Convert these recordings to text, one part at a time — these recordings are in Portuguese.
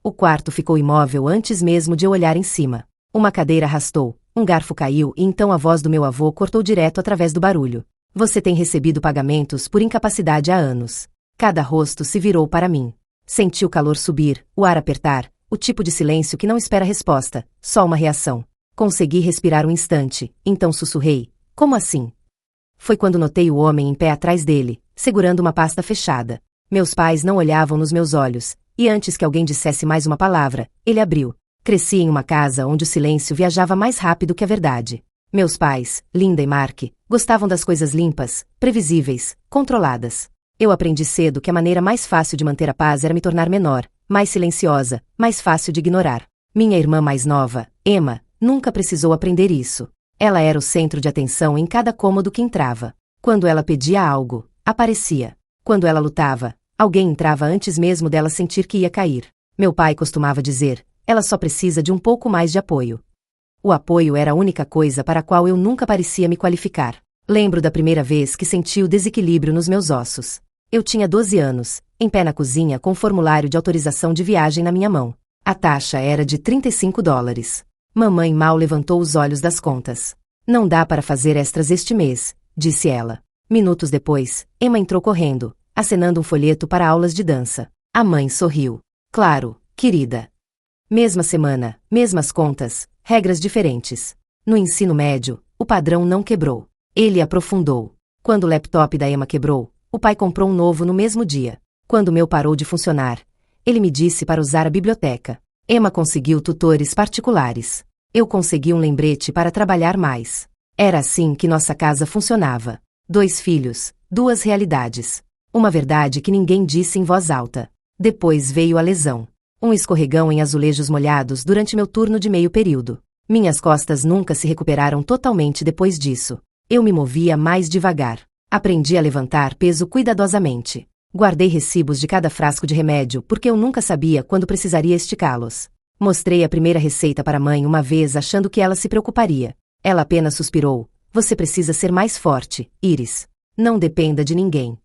O quarto ficou imóvel antes mesmo de eu olhar em cima. Uma cadeira arrastou, um garfo caiu e então a voz do meu avô cortou direto através do barulho. Você tem recebido pagamentos por incapacidade há anos. Cada rosto se virou para mim. Senti o calor subir, o ar apertar, o tipo de silêncio que não espera resposta, só uma reação. Consegui respirar um instante, então sussurrei. Como assim? Foi quando notei o homem em pé atrás dele, segurando uma pasta fechada. Meus pais não olhavam nos meus olhos, e antes que alguém dissesse mais uma palavra, ele abriu. Cresci em uma casa onde o silêncio viajava mais rápido que a verdade. Meus pais, Linda e Mark, gostavam das coisas limpas, previsíveis, controladas. Eu aprendi cedo que a maneira mais fácil de manter a paz era me tornar menor, mais silenciosa, mais fácil de ignorar. Minha irmã mais nova, Emma, nunca precisou aprender isso. Ela era o centro de atenção em cada cômodo que entrava. Quando ela pedia algo, aparecia. Quando ela lutava, alguém entrava antes mesmo dela sentir que ia cair. Meu pai costumava dizer, ela só precisa de um pouco mais de apoio. O apoio era a única coisa para a qual eu nunca parecia me qualificar. Lembro da primeira vez que senti o desequilíbrio nos meus ossos. Eu tinha 12 anos, em pé na cozinha com o formulário de autorização de viagem na minha mão. A taxa era de $35. Mamãe mal levantou os olhos das contas. Não dá para fazer extras este mês, disse ela. Minutos depois, Emma entrou correndo, acenando um folheto para aulas de dança. A mãe sorriu. Claro, querida. Mesma semana, mesmas contas, regras diferentes. No ensino médio, o padrão não quebrou. Ele aprofundou. Quando o laptop da Emma quebrou, o pai comprou um novo no mesmo dia. Quando o meu parou de funcionar, ele me disse para usar a biblioteca. Emma conseguiu tutores particulares. Eu consegui um lembrete para trabalhar mais. Era assim que nossa casa funcionava. 2 filhos, 2 realidades. Uma verdade que ninguém disse em voz alta. Depois veio a lesão. Um escorregão em azulejos molhados durante meu turno de meio período. Minhas costas nunca se recuperaram totalmente depois disso. Eu me movia mais devagar. Aprendi a levantar peso cuidadosamente. Guardei recibos de cada frasco de remédio porque eu nunca sabia quando precisaria esticá-los. Mostrei a primeira receita para a mãe uma vez achando que ela se preocuparia. Ela apenas suspirou. Você precisa ser mais forte, Iris. Não dependa de ninguém.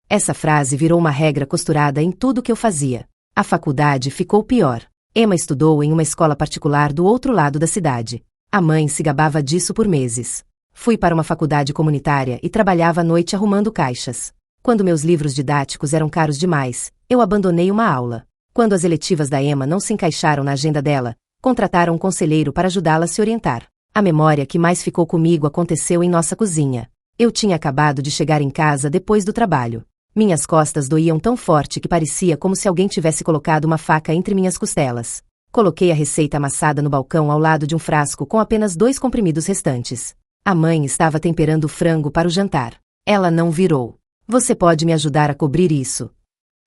Essa frase virou uma regra costurada em tudo que eu fazia. A faculdade ficou pior. Emma estudou em uma escola particular do outro lado da cidade. A mãe se gabava disso por meses. Fui para uma faculdade comunitária e trabalhava à noite arrumando caixas. Quando meus livros didáticos eram caros demais, eu abandonei uma aula. Quando as eletivas da Emma não se encaixaram na agenda dela, contrataram um conselheiro para ajudá-la a se orientar. A memória que mais ficou comigo aconteceu em nossa cozinha. Eu tinha acabado de chegar em casa depois do trabalho. Minhas costas doíam tão forte que parecia como se alguém tivesse colocado uma faca entre minhas costelas. Coloquei a receita amassada no balcão ao lado de um frasco com apenas 2 comprimidos restantes. A mãe estava temperando o frango para o jantar. Ela não virou. Você pode me ajudar a cobrir isso?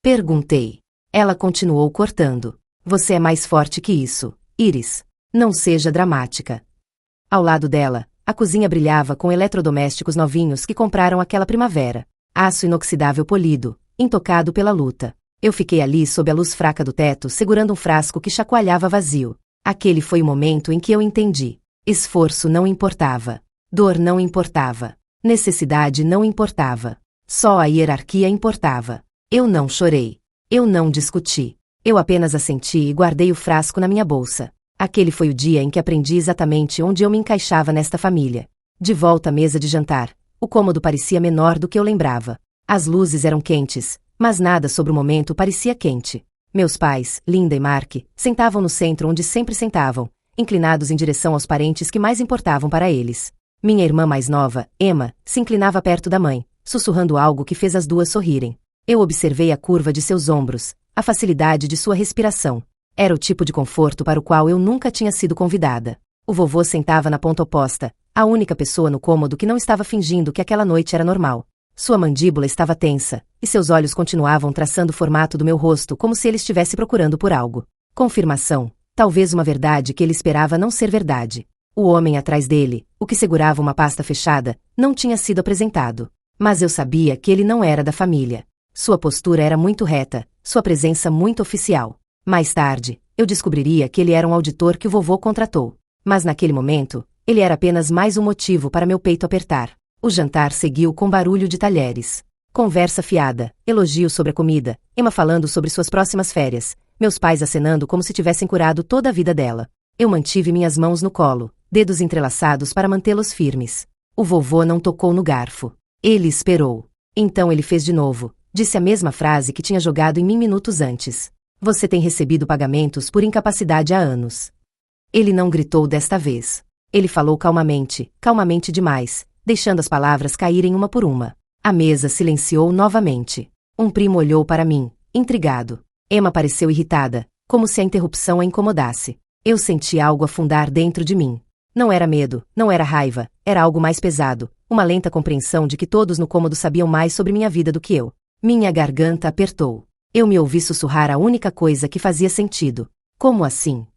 Perguntei. Ela continuou cortando. Você é mais forte que isso, Iris. Não seja dramática. Ao lado dela, a cozinha brilhava com eletrodomésticos novinhos que compraram aquela primavera. Aço inoxidável polido, intocado pela luta. Eu fiquei ali sob a luz fraca do teto segurando um frasco que chacoalhava vazio. Aquele foi o momento em que eu entendi. Esforço não importava. Dor não importava. Necessidade não importava. Só a hierarquia importava. Eu não chorei. Eu não discuti. Eu apenas assenti e guardei o frasco na minha bolsa. Aquele foi o dia em que aprendi exatamente onde eu me encaixava nesta família. De volta à mesa de jantar, o cômodo parecia menor do que eu lembrava. As luzes eram quentes, mas nada sobre o momento parecia quente. Meus pais, Linda e Mark, sentavam no centro onde sempre sentavam, inclinados em direção aos parentes que mais importavam para eles. Minha irmã mais nova, Emma, se inclinava perto da mãe, sussurrando algo que fez as duas sorrirem. Eu observei a curva de seus ombros, a facilidade de sua respiração. Era o tipo de conforto para o qual eu nunca tinha sido convidada. O vovô sentava na ponta oposta, a única pessoa no cômodo que não estava fingindo que aquela noite era normal. Sua mandíbula estava tensa, e seus olhos continuavam traçando o formato do meu rosto como se ele estivesse procurando por algo. Confirmação, talvez uma verdade que ele esperava não ser verdade. O homem atrás dele, o que segurava uma pasta fechada, não tinha sido apresentado. Mas eu sabia que ele não era da família. Sua postura era muito reta, sua presença muito oficial. Mais tarde, eu descobriria que ele era um auditor que o vovô contratou. Mas naquele momento, ele era apenas mais um motivo para meu peito apertar. O jantar seguiu com barulho de talheres. Conversa fiada, elogios sobre a comida, Emma falando sobre suas próximas férias, meus pais acenando como se tivessem curado toda a vida dela. Eu mantive minhas mãos no colo, dedos entrelaçados para mantê-los firmes. O vovô não tocou no garfo. Ele esperou. Então ele fez de novo, disse a mesma frase que tinha jogado em mim minutos antes. Você tem recebido pagamentos por incapacidade há anos. Ele não gritou desta vez. Ele falou calmamente demais, deixando as palavras caírem uma por uma. A mesa silenciou novamente. Um primo olhou para mim, intrigado. Emma pareceu irritada, como se a interrupção a incomodasse. Eu senti algo afundar dentro de mim. Não era medo, não era raiva, era algo mais pesado, uma lenta compreensão de que todos no cômodo sabiam mais sobre minha vida do que eu. Minha garganta apertou. Eu me ouvi sussurrar a única coisa que fazia sentido. Como assim?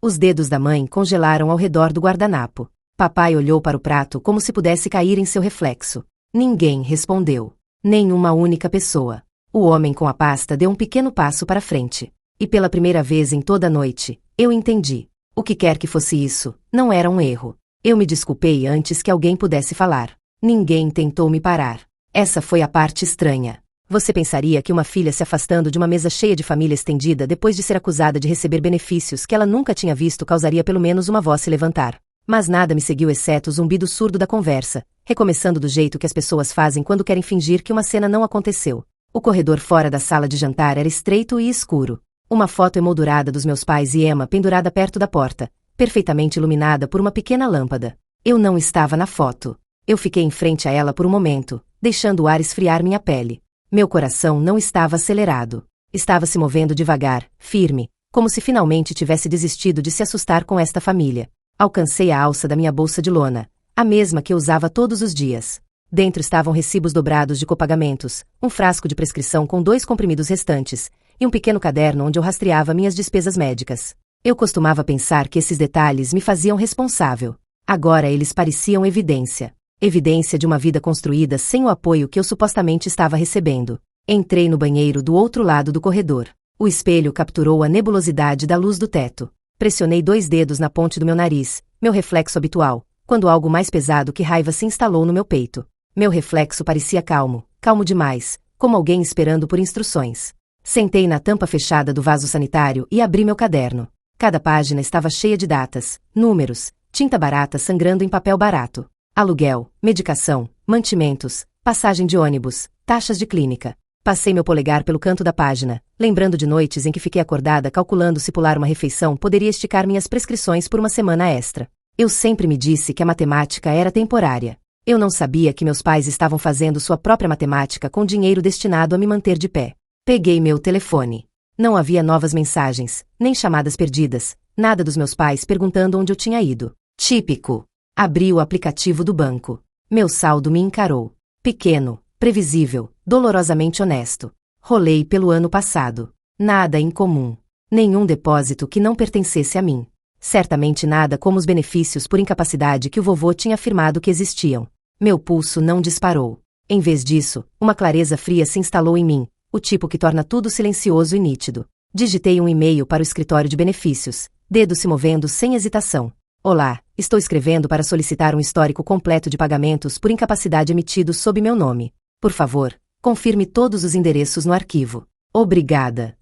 Os dedos da mãe congelaram ao redor do guardanapo. Papai olhou para o prato como se pudesse cair em seu reflexo. Ninguém respondeu. Nem uma única pessoa. O homem com a pasta deu um pequeno passo para frente. E pela primeira vez em toda a noite, eu entendi. O que quer que fosse isso, não era um erro. Eu me desculpei antes que alguém pudesse falar. Ninguém tentou me parar. Essa foi a parte estranha. Você pensaria que uma filha se afastando de uma mesa cheia de família estendida depois de ser acusada de receber benefícios que ela nunca tinha visto causaria pelo menos uma voz se levantar. Mas nada me seguiu exceto o zumbido surdo da conversa, recomeçando do jeito que as pessoas fazem quando querem fingir que uma cena não aconteceu. O corredor fora da sala de jantar era estreito e escuro. Uma foto emoldurada dos meus pais e Emma pendurada perto da porta, perfeitamente iluminada por uma pequena lâmpada. Eu não estava na foto. Eu fiquei em frente a ela por um momento, deixando o ar esfriar minha pele. Meu coração não estava acelerado. Estava se movendo devagar, firme, como se finalmente tivesse desistido de se assustar com esta família. Alcancei a alça da minha bolsa de lona, a mesma que eu usava todos os dias. Dentro estavam recibos dobrados de copagamentos, um frasco de prescrição com 2 comprimidos restantes, e um pequeno caderno onde eu rastreava minhas despesas médicas. Eu costumava pensar que esses detalhes me faziam responsável. Agora eles pareciam evidência. Evidência de uma vida construída sem o apoio que eu supostamente estava recebendo. Entrei no banheiro do outro lado do corredor. O espelho capturou a nebulosidade da luz do teto. Pressionei 2 dedos na ponte do meu nariz, meu reflexo habitual, quando algo mais pesado que raiva se instalou no meu peito. Meu reflexo parecia calmo, calmo demais, como alguém esperando por instruções. Sentei na tampa fechada do vaso sanitário e abri meu caderno. Cada página estava cheia de datas, números, tinta barata sangrando em papel barato. Aluguel, medicação, mantimentos, passagem de ônibus, taxas de clínica. Passei meu polegar pelo canto da página, lembrando de noites em que fiquei acordada calculando se pular uma refeição poderia esticar minhas prescrições por uma semana extra. Eu sempre me disse que a matemática era temporária. Eu não sabia que meus pais estavam fazendo sua própria matemática com dinheiro destinado a me manter de pé. Peguei meu telefone. Não havia novas mensagens, nem chamadas perdidas, nada dos meus pais perguntando onde eu tinha ido. Típico. Abri o aplicativo do banco. Meu saldo me encarou. Pequeno, previsível, dolorosamente honesto. Rolei pelo ano passado. Nada incomum. Nenhum depósito que não pertencesse a mim. Certamente nada como os benefícios por incapacidade que o vovô tinha afirmado que existiam. Meu pulso não disparou. Em vez disso, uma clareza fria se instalou em mim, o tipo que torna tudo silencioso e nítido. Digitei um e-mail para o escritório de benefícios, dedo se movendo sem hesitação. Olá, estou escrevendo para solicitar um histórico completo de pagamentos por incapacidade emitidos sob meu nome. Por favor, confirme todos os endereços no arquivo. Obrigada.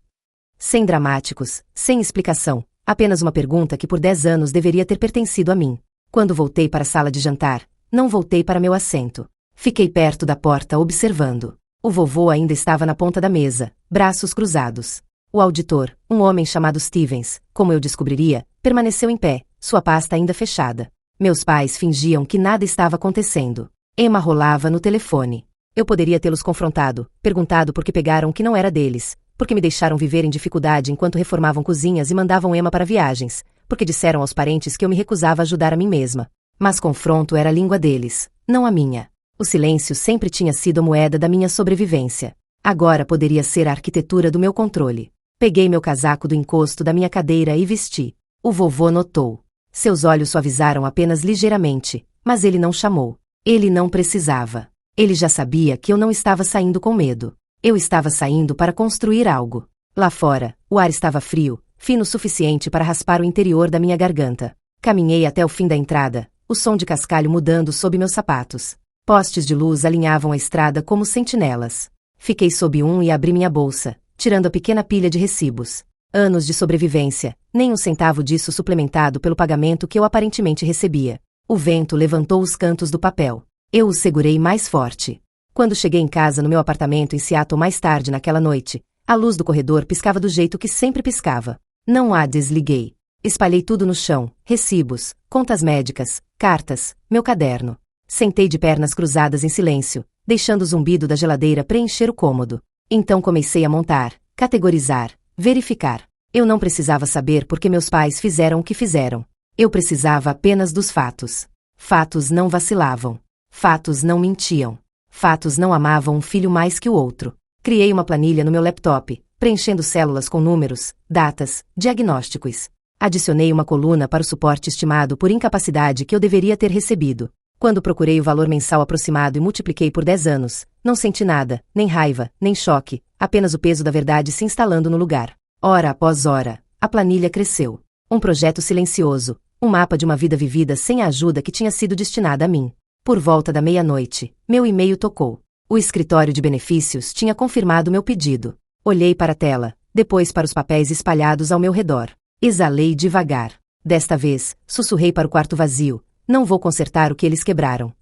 Sem dramáticos, sem explicação, apenas uma pergunta que por 10 anos deveria ter pertencido a mim. Quando voltei para a sala de jantar, não voltei para meu assento. Fiquei perto da porta observando. O vovô ainda estava na ponta da mesa, braços cruzados. O auditor, um homem chamado Stevens, como eu descobriria, permaneceu em pé, sua pasta ainda fechada. Meus pais fingiam que nada estava acontecendo. Emma rolava no telefone. Eu poderia tê-los confrontado, perguntado por que pegaram o que não era deles, porque me deixaram viver em dificuldade enquanto reformavam cozinhas e mandavam Emma para viagens, porque disseram aos parentes que eu me recusava a ajudar a mim mesma. Mas confronto era a língua deles, não a minha. O silêncio sempre tinha sido a moeda da minha sobrevivência. Agora poderia ser a arquitetura do meu controle. Peguei meu casaco do encosto da minha cadeira e vesti. O vovô notou. Seus olhos suavizaram apenas ligeiramente, mas ele não chamou. Ele não precisava. Ele já sabia que eu não estava saindo com medo. Eu estava saindo para construir algo. Lá fora, o ar estava frio, fino o suficiente para raspar o interior da minha garganta. Caminhei até o fim da entrada, o som de cascalho mudando sob meus sapatos. Postes de luz alinhavam a estrada como sentinelas. Fiquei sob um e abri minha bolsa, tirando a pequena pilha de recibos. Anos de sobrevivência, nem um centavo disso suplementado pelo pagamento que eu aparentemente recebia. O vento levantou os cantos do papel. Eu os segurei mais forte. Quando cheguei em casa no meu apartamento em Seattle mais tarde naquela noite, a luz do corredor piscava do jeito que sempre piscava. Não a desliguei. Espalhei tudo no chão, recibos, contas médicas, cartas, meu caderno. Sentei de pernas cruzadas em silêncio, deixando o zumbido da geladeira preencher o cômodo. Então comecei a montar, categorizar, verificar. Eu não precisava saber por que meus pais fizeram o que fizeram. Eu precisava apenas dos fatos. Fatos não vacilavam. Fatos não mentiam. Fatos não amavam um filho mais que o outro. Criei uma planilha no meu laptop, preenchendo células com números, datas, diagnósticos. Adicionei uma coluna para o suporte estimado por incapacidade que eu deveria ter recebido. Quando procurei o valor mensal aproximado e multipliquei por 10 anos, não senti nada, nem raiva, nem choque, apenas o peso da verdade se instalando no lugar. Hora após hora, a planilha cresceu. Um projeto silencioso, um mapa de uma vida vivida sem a ajuda que tinha sido destinada a mim. Por volta da meia-noite, meu e-mail tocou. O escritório de benefícios tinha confirmado meu pedido. Olhei para a tela, depois para os papéis espalhados ao meu redor. Exalei devagar. Desta vez, sussurrei para o quarto vazio. Não vou consertar o que eles quebraram.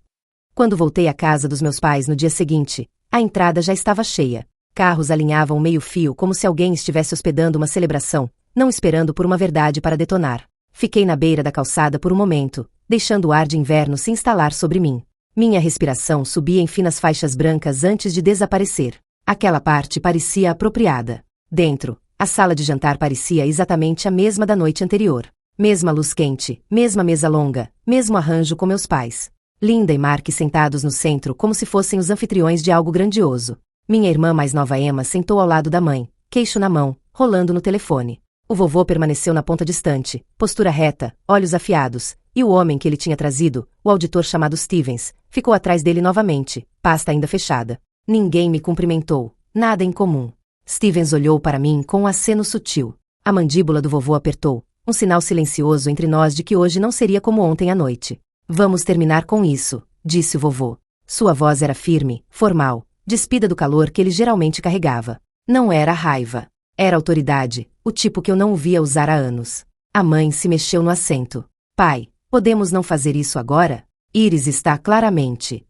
Quando voltei à casa dos meus pais no dia seguinte, a entrada já estava cheia. Carros alinhavam meio-fio como se alguém estivesse hospedando uma celebração, não esperando por uma verdade para detonar. Fiquei na beira da calçada por um momento, deixando o ar de inverno se instalar sobre mim. Minha respiração subia em finas faixas brancas antes de desaparecer. Aquela parte parecia apropriada. Dentro, a sala de jantar parecia exatamente a mesma da noite anterior. Mesma luz quente, mesma mesa longa, mesmo arranjo com meus pais. Linda e Mark sentados no centro como se fossem os anfitriões de algo grandioso. Minha irmã mais nova Emma sentou ao lado da mãe, queixo na mão, rolando no telefone. O vovô permaneceu na ponta distante, postura reta, olhos afiados, e o homem que ele tinha trazido, o auditor chamado Stevens, ficou atrás dele novamente, pasta ainda fechada. Ninguém me cumprimentou, nada em comum. Stevens olhou para mim com um aceno sutil. A mandíbula do vovô apertou, um sinal silencioso entre nós de que hoje não seria como ontem à noite. Vamos terminar com isso, disse o vovô. Sua voz era firme, formal, despida do calor que ele geralmente carregava. Não era raiva. Era autoridade, o tipo que eu não o via usar há anos. A mãe se mexeu no assento. Pai, podemos não fazer isso agora? Iris está claramente.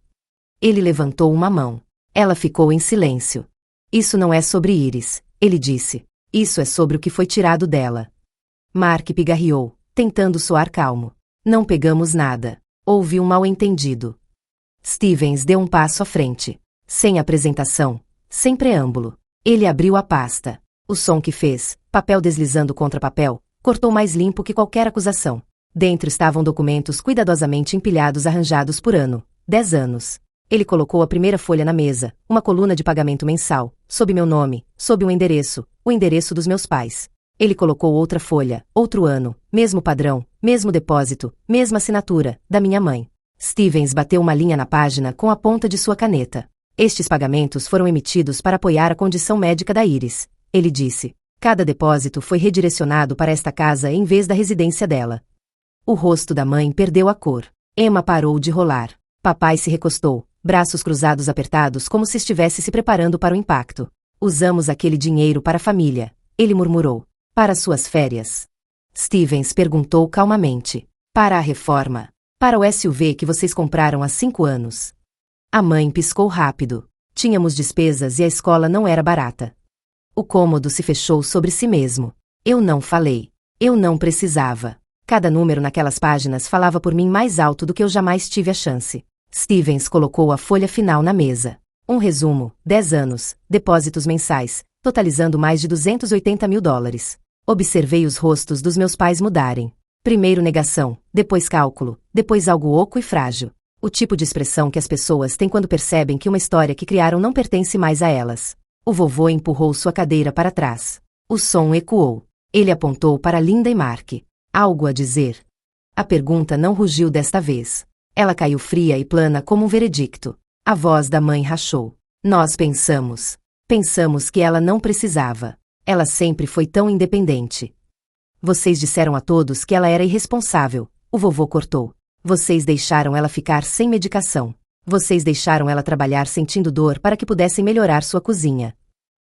Ele levantou uma mão. Ela ficou em silêncio. Isso não é sobre Iris, ele disse. Isso é sobre o que foi tirado dela. Mark pigarreou, tentando soar calmo. Não pegamos nada. Houve um mal-entendido. Stevens deu um passo à frente. Sem apresentação, sem preâmbulo. Ele abriu a pasta. O som que fez, papel deslizando contra papel, cortou mais limpo que qualquer acusação. Dentro estavam documentos cuidadosamente empilhados arranjados por ano. 10 anos. Ele colocou a primeira folha na mesa, uma coluna de pagamento mensal, sob meu nome, sob o endereço dos meus pais. Ele colocou outra folha, outro ano, mesmo padrão, mesmo depósito, mesma assinatura, da minha mãe. Stevens bateu uma linha na página com a ponta de sua caneta. Estes pagamentos foram emitidos para apoiar a condição médica da Iris, ele disse. Cada depósito foi redirecionado para esta casa em vez da residência dela. O rosto da mãe perdeu a cor. Emma parou de rolar. Papai se recostou, braços cruzados apertados como se estivesse se preparando para o impacto. Usamos aquele dinheiro para a família, ele murmurou. Para suas férias. Stevens perguntou calmamente. Para a reforma. Para o SUV que vocês compraram há 5 anos. A mãe piscou rápido. Tínhamos despesas e a escola não era barata. O cômodo se fechou sobre si mesmo. Eu não falei. Eu não precisava. Cada número naquelas páginas falava por mim mais alto do que eu jamais tive a chance. Stevens colocou a folha final na mesa. Um resumo, 10 anos, depósitos mensais, totalizando mais de $280 mil. Observei os rostos dos meus pais mudarem. Primeiro negação, depois cálculo, depois algo oco e frágil. O tipo de expressão que as pessoas têm quando percebem que uma história que criaram não pertence mais a elas. O vovô empurrou sua cadeira para trás. O som ecoou. Ele apontou para Linda e Mark. Algo a dizer? A pergunta não rugiu desta vez. Ela caiu fria e plana como um veredicto. A voz da mãe rachou. Nós pensamos. Pensamos que ela não precisava. Ela sempre foi tão independente. Vocês disseram a todos que ela era irresponsável, o vovô cortou. Vocês deixaram ela ficar sem medicação. Vocês deixaram ela trabalhar sentindo dor para que pudessem melhorar sua cozinha.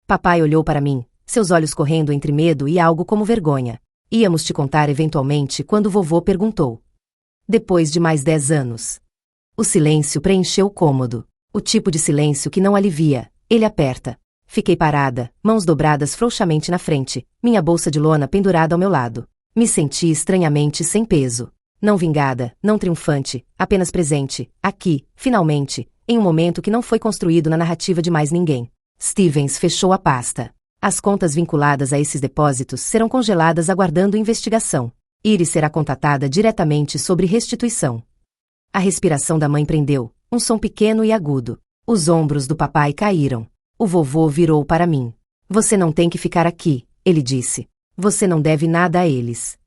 Papai olhou para mim, seus olhos correndo entre medo e algo como vergonha. Íamos te contar eventualmente quando vovô perguntou. Depois de mais 10 anos. O silêncio preencheu o cômodo. O tipo de silêncio que não alivia, ele aperta. Fiquei parada, mãos dobradas frouxamente na frente, minha bolsa de lona pendurada ao meu lado. Me senti estranhamente sem peso. Não vingada, não triunfante, apenas presente, aqui, finalmente, em um momento que não foi construído na narrativa de mais ninguém. Stevens fechou a pasta. As contas vinculadas a esses depósitos serão congeladas aguardando investigação. Iris será contatada diretamente sobre restituição. A respiração da mãe prendeu, um som pequeno e agudo. Os ombros do papai caíram. O vovô virou para mim. Você não tem que ficar aqui, ele disse. Você não deve nada a eles.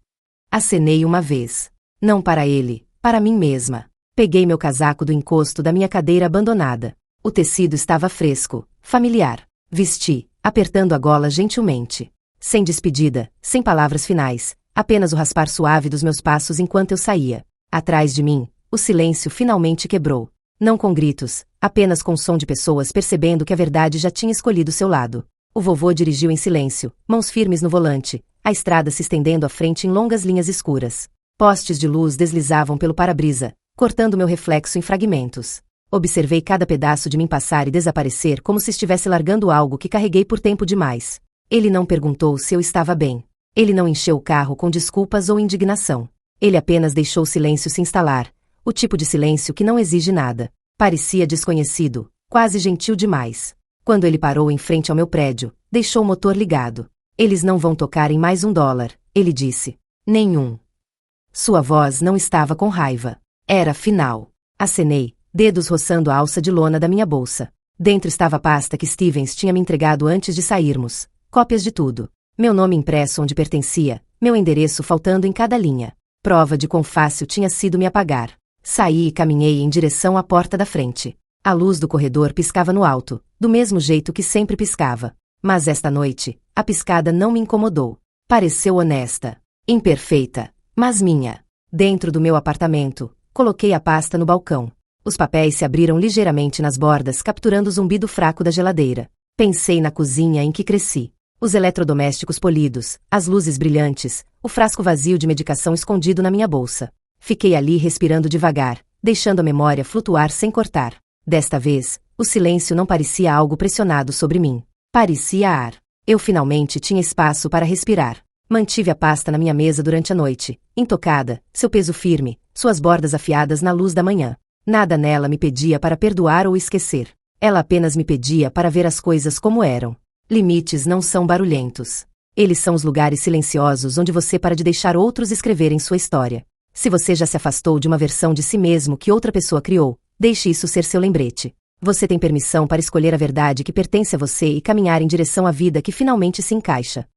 Acenei uma vez. Não para ele, para mim mesma. Peguei meu casaco do encosto da minha cadeira abandonada. O tecido estava fresco, familiar. Vesti, apertando a gola gentilmente. Sem despedida, sem palavras finais, apenas o raspar suave dos meus passos enquanto eu saía. Atrás de mim, o silêncio finalmente quebrou. Não com gritos, apenas com o som de pessoas percebendo que a verdade já tinha escolhido seu lado. O vovô dirigiu em silêncio, mãos firmes no volante, a estrada se estendendo à frente em longas linhas escuras. Postes de luz deslizavam pelo para-brisa, cortando meu reflexo em fragmentos. Observei cada pedaço de mim passar e desaparecer como se estivesse largando algo que carreguei por tempo demais. Ele não perguntou se eu estava bem. Ele não encheu o carro com desculpas ou indignação. Ele apenas deixou o silêncio se instalar, o tipo de silêncio que não exige nada. Parecia desconhecido, quase gentil demais. Quando ele parou em frente ao meu prédio, deixou o motor ligado. Eles não vão tocar em mais $1, ele disse. Nenhum. Sua voz não estava com raiva. Era final. Acenei, dedos roçando a alça de lona da minha bolsa. Dentro estava a pasta que Stevens tinha me entregado antes de sairmos. Cópias de tudo. Meu nome impresso onde pertencia, meu endereço faltando em cada linha. Prova de quão fácil tinha sido me apagar. Saí e caminhei em direção à porta da frente. A luz do corredor piscava no alto, do mesmo jeito que sempre piscava. Mas esta noite, a piscada não me incomodou. Pareceu honesta. Imperfeita, mas minha. Dentro do meu apartamento, coloquei a pasta no balcão. Os papéis se abriram ligeiramente nas bordas, capturando o zumbido fraco da geladeira. Pensei na cozinha em que cresci. Os eletrodomésticos polidos, as luzes brilhantes, o frasco vazio de medicação escondido na minha bolsa. Fiquei ali respirando devagar, deixando a memória flutuar sem cortar. Desta vez, o silêncio não parecia algo pressionado sobre mim. Parecia ar. Eu finalmente tinha espaço para respirar. Mantive a pasta na minha mesa durante a noite, intocada, seu peso firme, suas bordas afiadas na luz da manhã. Nada nela me pedia para perdoar ou esquecer. Ela apenas me pedia para ver as coisas como eram. Limites não são barulhentos. Eles são os lugares silenciosos onde você para de deixar outros escreverem sua história. Se você já se afastou de uma versão de si mesmo que outra pessoa criou, deixe isso ser seu lembrete. Você tem permissão para escolher a verdade que pertence a você e caminhar em direção à vida que finalmente se encaixa.